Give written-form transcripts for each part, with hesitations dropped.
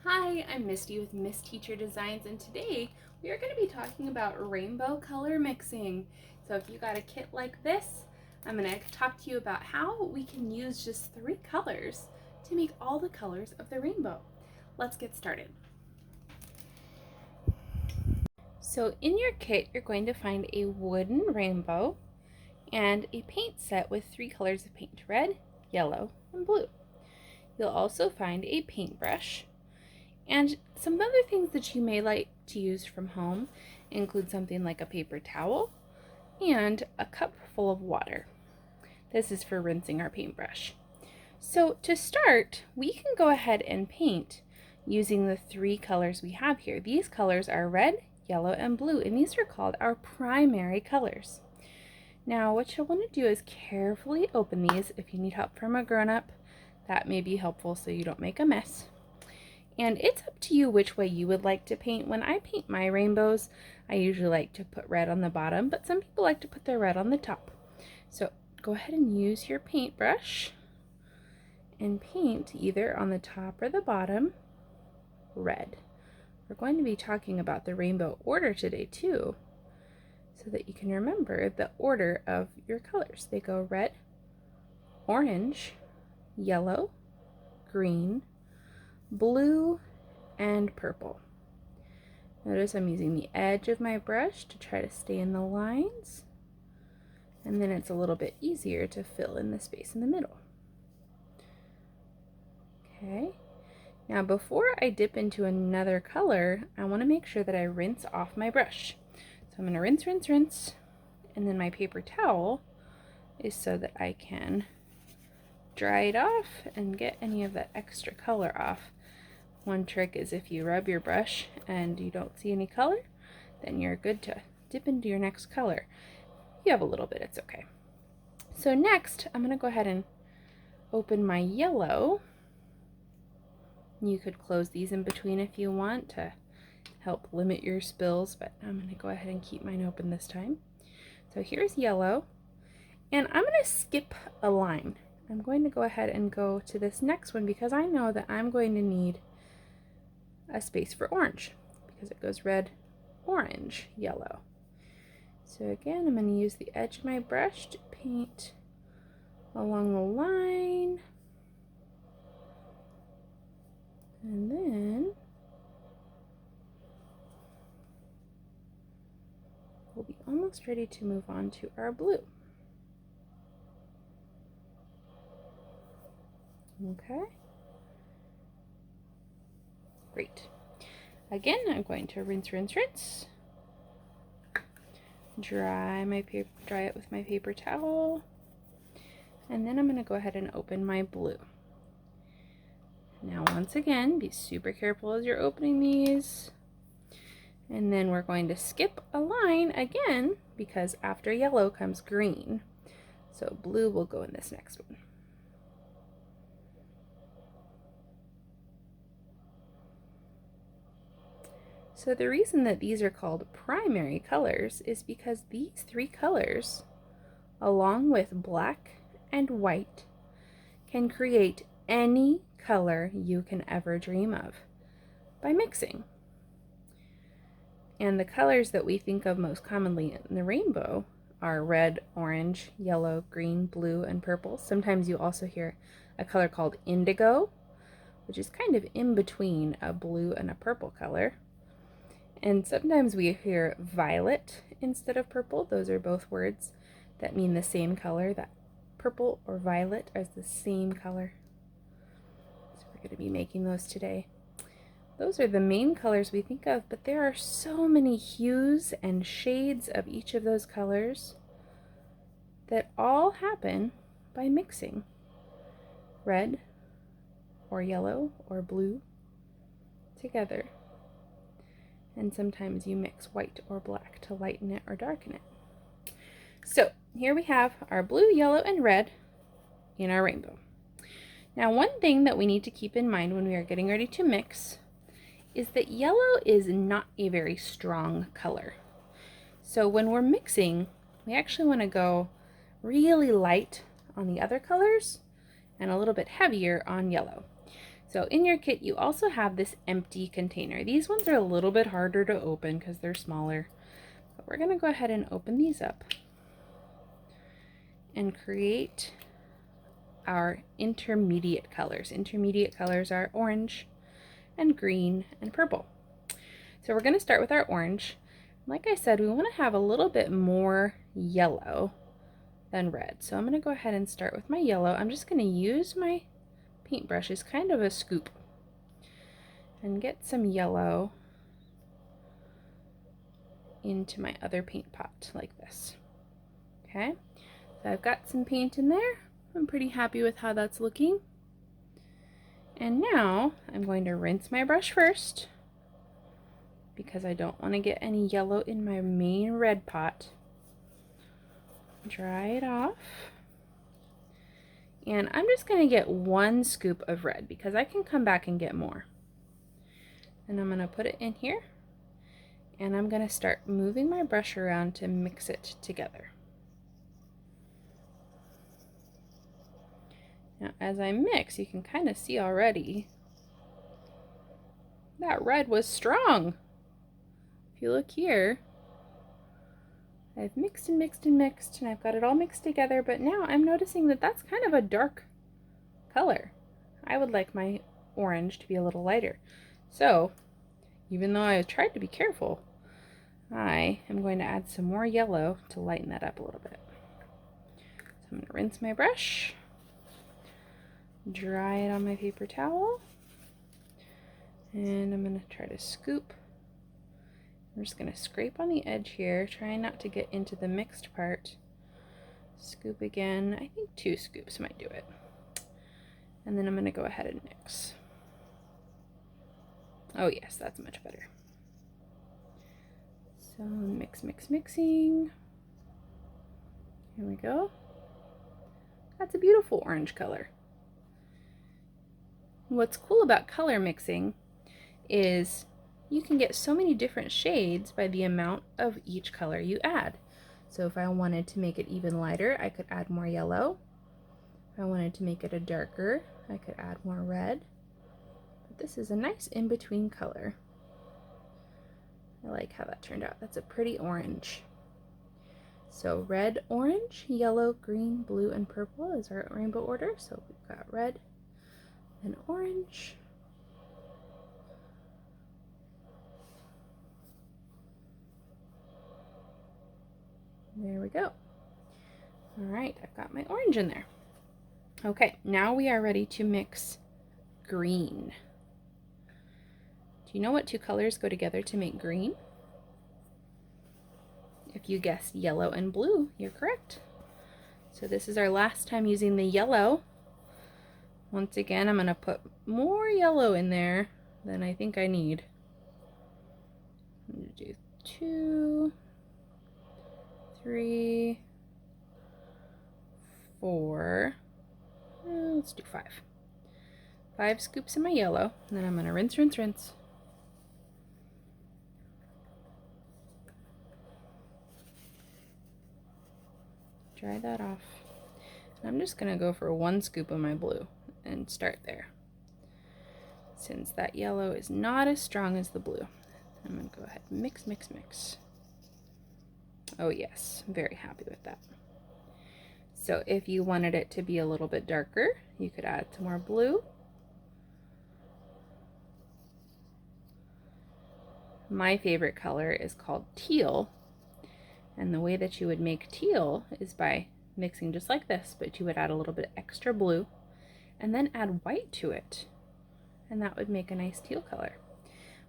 Hi, I'm Misty with Miss Teacher Designs, and today we are going to be talking about rainbow color mixing. So if you got a kit like this, I'm going to talk to you about how we can use just 3 colors to make all the colors of the rainbow. Let's get started. So in your kit, you're going to find a wooden rainbow and a paint set with 3 colors of paint: red, yellow, and blue. You'll also find a paintbrush. And some other things that you may like to use from home include something like a paper towel and a cup full of water. This is for rinsing our paintbrush. So to start, we can go ahead and paint using the 3 colors we have here. These colors are red, yellow, and blue, and these are called our primary colors. Now what you'll want to do is carefully open these. If you need help from a grown-up, that may be helpful so you don't make a mess. And it's up to you which way you would like to paint. When I paint my rainbows, I usually like to put red on the bottom, but some people like to put their red on the top. So go ahead and use your paintbrush and paint either on the top or the bottom red. We're going to be talking about the rainbow order today too, so that you can remember the order of your colors. They go red, orange, yellow, green, blue, and purple. Notice I'm using the edge of my brush to try to stay in the lines, and then it's a little bit easier to fill in the space in the middle. Okay, now before I dip into another color, I want to make sure that I rinse off my brush. So I'm going to rinse, rinse, rinse, and then my paper towel is so that I can dry it off and get any of that extra color off. One trick is if you rub your brush and you don't see any color, then you're good to dip into your next color. If you have a little bit, it's okay. So next, I'm going to go ahead and open my yellow. You could close these in between if you want to help limit your spills, but I'm going to go ahead and keep mine open this time. So here's yellow, and I'm going to skip a line. I'm going to go ahead and go to this next one because I know that I'm going to need a space for orange because it goes red, orange, yellow. So again, I'm going to use the edge of my brush to paint along the line, and then we'll be almost ready to move on to our blue. Okay. Great. Again, I'm going to rinse, rinse, rinse. Dry it with my paper towel. And then I'm going to go ahead and open my blue. Now once again, be super careful as you're opening these. And then we're going to skip a line again because after yellow comes green. So blue will go in this next one. So the reason that these are called primary colors is because these 3 colors, along with black and white, can create any color you can ever dream of by mixing. And the colors that we think of most commonly in the rainbow are red, orange, yellow, green, blue, and purple. Sometimes you also hear a color called indigo, which is kind of in between a blue and a purple color. And sometimes we hear violet instead of purple. Those are both words that mean the same color. That purple or violet is the same color. So we're going to be making those today. Those are the main colors we think of, but there are so many hues and shades of each of those colors that all happen by mixing red or yellow or blue together. And sometimes you mix white or black to lighten it or darken it. So here we have our blue, yellow, and red in our rainbow. Now one thing that we need to keep in mind when we are getting ready to mix is that yellow is not a very strong color. So when we're mixing, we actually want to go really light on the other colors and a little bit heavier on yellow. So in your kit, you also have this empty container. These ones are a little bit harder to open because they're smaller. But we're gonna go ahead and open these up and create our intermediate colors. Intermediate colors are orange and green and purple. So we're gonna start with our orange. Like I said, we wanna have a little bit more yellow than red. So I'm gonna go ahead and start with my yellow. I'm just gonna use my paintbrush as kind of a scoop and get some yellow into my other paint pot like this. Okay, so I've got some paint in there. I'm pretty happy with how that's looking. And now I'm going to rinse my brush first because I don't want to get any yellow in my main red pot. Dry it off. And I'm just going to get 1 scoop of red because I can come back and get more. And I'm going to put it in here. And I'm going to start moving my brush around to mix it together. Now, as I mix, you can kind of see already that red was strong. If you look here, I've mixed and mixed and mixed, and I've got it all mixed together, but now I'm noticing that that's kind of a dark color. I would like my orange to be a little lighter. So, even though I tried to be careful, I am going to add some more yellow to lighten that up a little bit. So I'm going to rinse my brush, dry it on my paper towel, and I'm going to try to scoop. I'm just going to scrape on the edge here, trying not to get into the mixed part. Scoop again. I think 2 scoops might do it. And then I'm going to go ahead and mix. Oh yes, that's much better. So mix, mix, mixing. Here we go. That's a beautiful orange color. What's cool about color mixing is you can get so many different shades by the amount of each color you add. So if I wanted to make it even lighter, I could add more yellow. If I wanted to make it a darker, I could add more red. But this is a nice in-between color. I like how that turned out. That's a pretty orange. So red, orange, yellow, green, blue, and purple is our rainbow order. So we've got red and orange. There we go. All right, I've got my orange in there. Okay, now we are ready to mix green. Do you know what 2 colors go together to make green? If you guessed yellow and blue, you're correct. So this is our last time using the yellow. Once again, I'm going to put more yellow in there than I think I need. I'm going to do 2, 3, 4, let's do 5. 5 scoops in my yellow, and then I'm going to rinse, rinse, rinse. Dry that off. And I'm just going to go for 1 scoop of my blue and start there. Since that yellow is not as strong as the blue, I'm going to go ahead and mix, mix, mix. Oh yes, I'm very happy with that. So if you wanted it to be a little bit darker, you could add some more blue. My favorite color is called teal, and the way that you would make teal is by mixing just like this, but you would add a little bit extra blue and then add white to it, and that would make a nice teal color.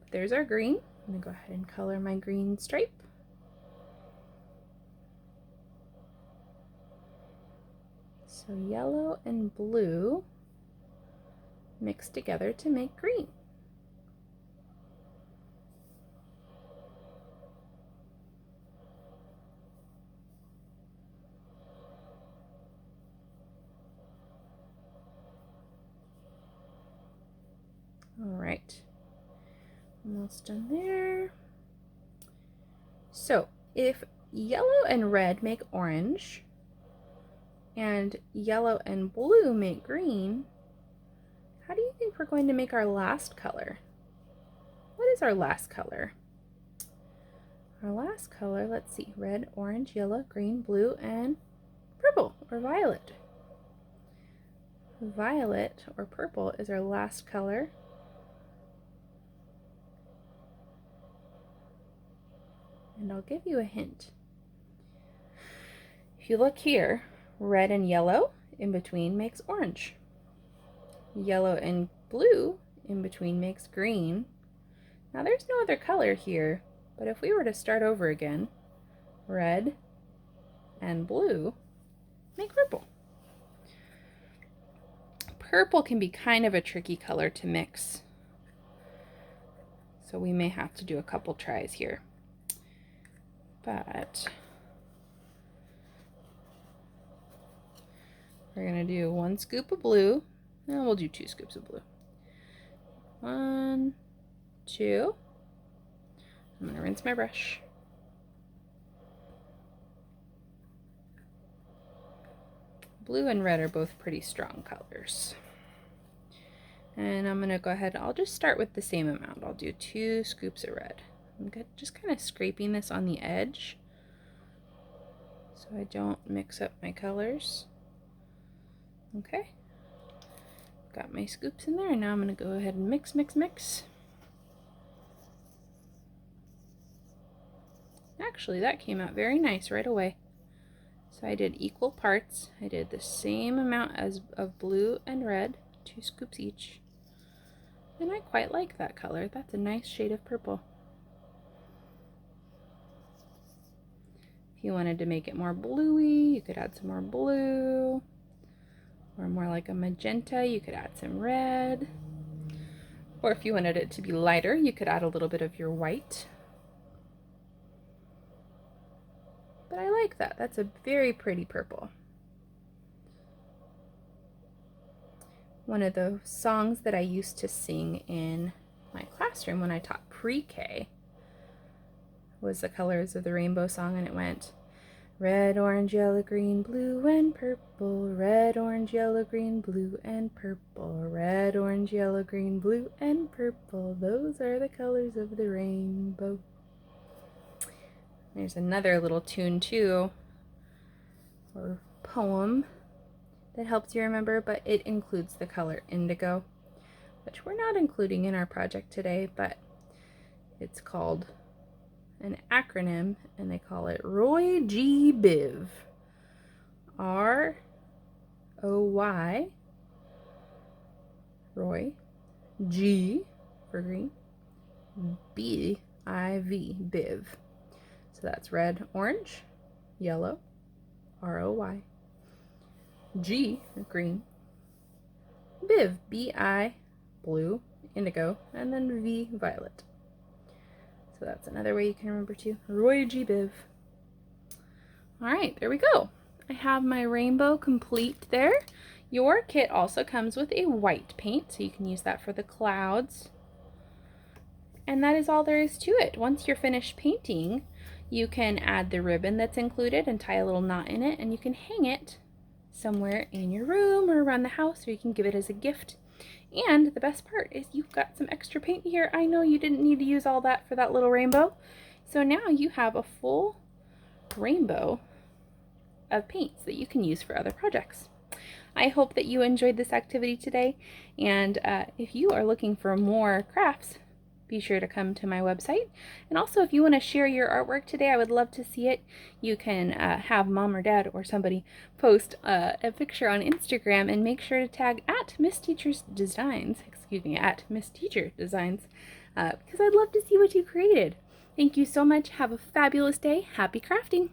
But there's our green. I'm gonna go ahead and color my green stripe. So yellow and blue mixed together to make green. All right, almost done there. So if yellow and red make orange, and yellow and blue make green, how do you think we're going to make our last color. What is our last color? Our last color, let's see, red, orange, yellow, green, blue, and purple or violet. Violet or purple is our last color. And I'll give you a hint. If you look here, red and yellow in between makes orange. Yellow and blue in between makes green. Now there's no other color here, but if we were to start over again, red and blue make purple. Purple can be kind of a tricky color to mix, so we may have to do a couple tries here. But we're going to do 1 scoop of blue, and we'll do 2 scoops of blue. 1, 2. I'm going to rinse my brush. Blue and red are both pretty strong colors. And I'm going to go ahead, I'll just start with the same amount. I'll do 2 scoops of red. I'm just kind of scraping this on the edge so I don't mix up my colors. Okay, got my scoops in there, and now I'm going to go ahead and mix, mix, mix. Actually, that came out very nice right away. So I did equal parts. I did the same amount of blue and red, 2 scoops each. And I quite like that color. That's a nice shade of purple. If you wanted to make it more bluey, you could add some more blue. Or more like a magenta, you could add some red. Or if you wanted it to be lighter, you could add a little bit of your white. But I like that. That's a very pretty purple. One of the songs that I used to sing in my classroom when I taught pre-K was the Colors of the Rainbow song, and it went, red, orange, yellow, green, blue, and purple. Red, orange, yellow, green, blue, and purple. Red, orange, yellow, green, blue, and purple. Those are the colors of the rainbow. There's another little tune too, or poem, that helps you remember, but it includes the color indigo, which we're not including in our project today, but it's called an acronym, and they call it Roy G. Biv. R-O-Y, Roy, G for green, B-I-V, Biv. So that's red, orange, yellow, R-O-Y, G, green, Biv, B-I, blue, indigo, and then V, violet. So that's another way you can remember too. Roy G. Biv. Alright, there we go. I have my rainbow complete there. Your kit also comes with a white paint, so you can use that for the clouds. And that is all there is to it. Once you're finished painting, you can add the ribbon that's included and tie a little knot in it, and you can hang it somewhere in your room or around the house, or you can give it as a gift. And the best part is you've got some extra paint here. I know you didn't need to use all that for that little rainbow. So now you have a full rainbow of paints that you can use for other projects. I hope that you enjoyed this activity today, and if you are looking for more crafts, be sure to come to my website. And also, if you want to share your artwork today, I would love to see it. You can have mom or dad or somebody post a picture on Instagram, and make sure to tag at Miss Teacher's Designs, at Miss Teacher Designs, because I'd love to see what you created. Thank you so much. Have a fabulous day. Happy crafting.